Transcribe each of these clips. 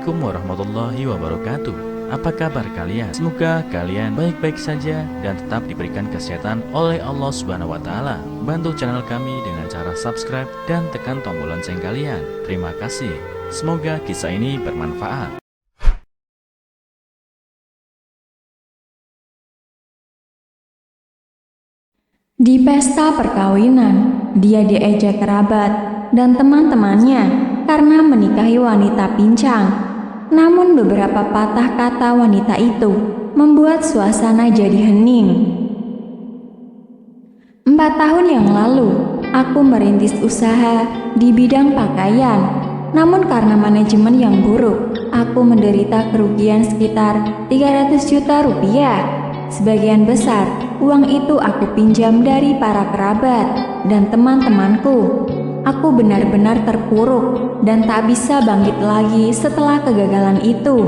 Assalamualaikum warahmatullahi wabarakatuh. Apa kabar kalian? Semoga kalian baik-baik saja dan tetap diberikan kesehatan oleh Allah Subhanahu wa taala. Bantu channel kami dengan cara subscribe dan tekan tombol lonceng kalian. Terima kasih. Semoga kisah ini bermanfaat. Di pesta perkawinan, dia diejek kerabat dan teman-temannya karena menikahi wanita pincang. Namun beberapa patah kata wanita itu membuat suasana jadi hening. 4 tahun yang lalu, aku merintis usaha di bidang pakaian. Namun karena manajemen yang buruk, aku menderita kerugian sekitar 300 juta rupiah. Sebagian besar uang itu aku pinjam dari para kerabat dan teman-temanku. Aku benar-benar terpuruk dan tak bisa bangkit lagi setelah kegagalan itu.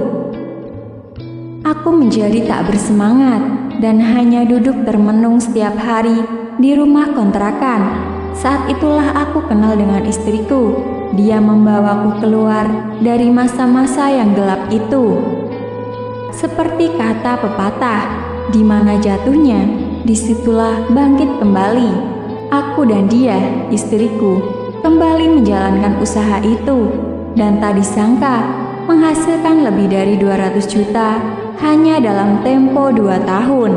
Aku menjadi tak bersemangat dan hanya duduk termenung setiap hari di rumah kontrakan. Saat itulah aku kenal dengan istriku. Dia membawaku keluar dari masa-masa yang gelap itu. Seperti kata pepatah, di mana jatuhnya, disitulah bangkit kembali. Aku dan dia, istriku, kembali menjalankan usaha itu dan tak disangka menghasilkan lebih dari 200 juta hanya dalam tempo 2 tahun.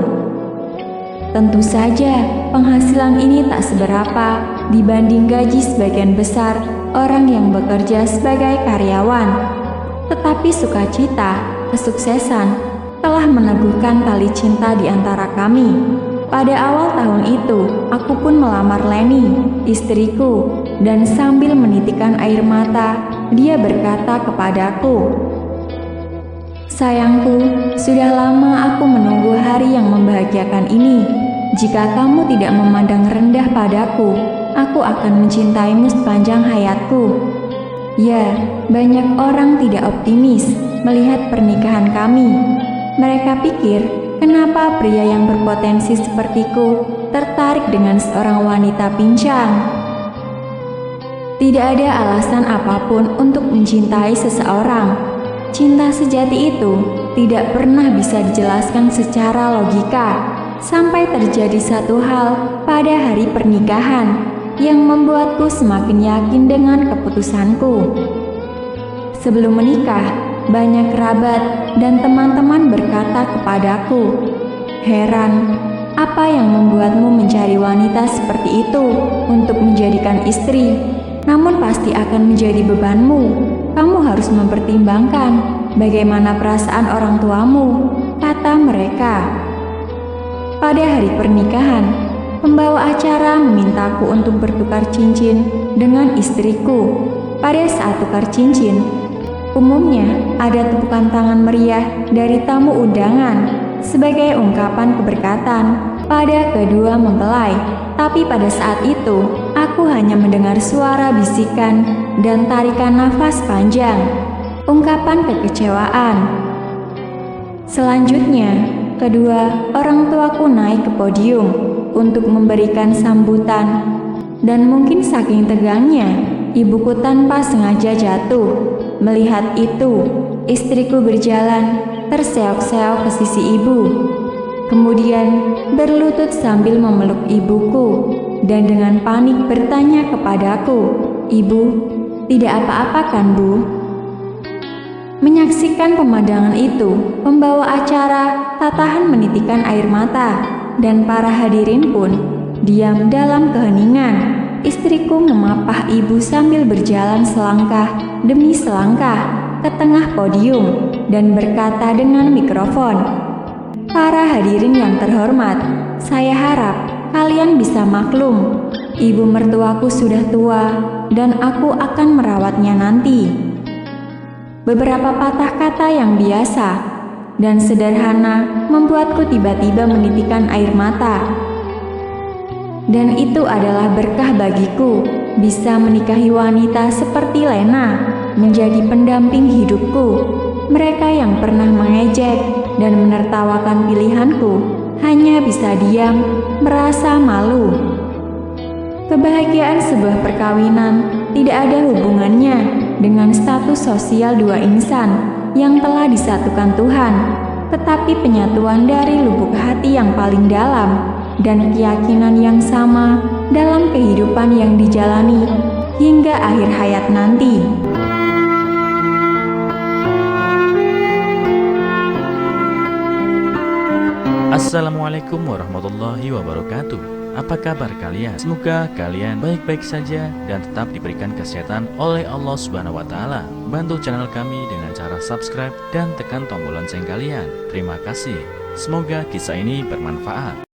Tentu saja penghasilan ini tak seberapa dibanding gaji sebagian besar orang yang bekerja sebagai karyawan. Tetapi sukacita, kesuksesan telah meneguhkan tali cinta di antara kami. Pada awal tahun itu, aku pun melamar Leni, istriku, dan sambil menitikkan air mata, dia berkata kepadaku, "Sayangku, sudah lama aku menunggu hari yang membahagiakan ini. Jika kamu tidak memandang rendah padaku, aku akan mencintaimu sepanjang hayatku." Ya, banyak orang tidak optimis melihat pernikahan kami. Mereka pikir, kenapa pria yang berpotensi sepertiku tertarik dengan seorang wanita pincang? Tidak ada alasan apapun untuk mencintai seseorang. Cinta sejati itu tidak pernah bisa dijelaskan secara logika, sampai terjadi satu hal pada hari pernikahan yang membuatku semakin yakin dengan keputusanku. Sebelum menikah, banyak kerabat dan teman-teman berkata kepadaku, "Heran, apa yang membuatmu mencari wanita seperti itu untuk menjadikan istri? Namun pasti akan menjadi bebanmu. Kamu harus mempertimbangkan bagaimana perasaan orang tuamu," kata mereka. Pada hari pernikahan, pembawa acara memintaku untuk bertukar cincin dengan istriku. Pada saat tukar cincin, umumnya ada tepukan tangan meriah dari tamu undangan sebagai ungkapan keberkatan pada kedua mempelai. Tapi pada saat itu, aku hanya mendengar suara bisikan dan tarikan nafas panjang, ungkapan kekecewaan. Selanjutnya, kedua orang tuaku naik ke podium untuk memberikan sambutan, dan mungkin saking tegangnya, ibuku tanpa sengaja jatuh. Melihat itu, istriku berjalan terseok-seok ke sisi ibu. Kemudian berlutut sambil memeluk ibuku dan dengan panik bertanya kepadaku, "Ibu, tidak apa-apa kan, Bu?" Menyaksikan pemandangan itu, pembawa acara tak tahan menitikkan air mata dan para hadirin pun diam dalam keheningan. Istriku memapah ibu sambil berjalan selangkah demi selangkah ke tengah podium dan berkata dengan mikrofon, "Para hadirin yang terhormat, saya harap kalian bisa maklum. Ibu mertuaku sudah tua dan aku akan merawatnya nanti." Beberapa patah kata yang biasa dan sederhana membuatku tiba-tiba menitikkan air mata. Dan itu adalah berkah bagiku, bisa menikahi wanita seperti Lena, menjadi pendamping hidupku. Mereka yang pernah mengejek dan menertawakan pilihanku hanya bisa diam, merasa malu. Kebahagiaan sebuah perkawinan tidak ada hubungannya dengan status sosial dua insan yang telah disatukan Tuhan, tetapi penyatuan dari lubuk hati yang paling dalam dan keyakinan yang sama dalam kehidupan yang dijalani hingga akhir hayat nanti. Assalamualaikum warahmatullahi wabarakatuh. Apa kabar kalian? Semoga kalian baik-baik saja dan tetap diberikan kesehatan oleh Allah Subhanahu wa taala. Bantu channel kami dengan cara subscribe dan tekan tombol lonceng kalian. Terima kasih. Semoga kisah ini bermanfaat.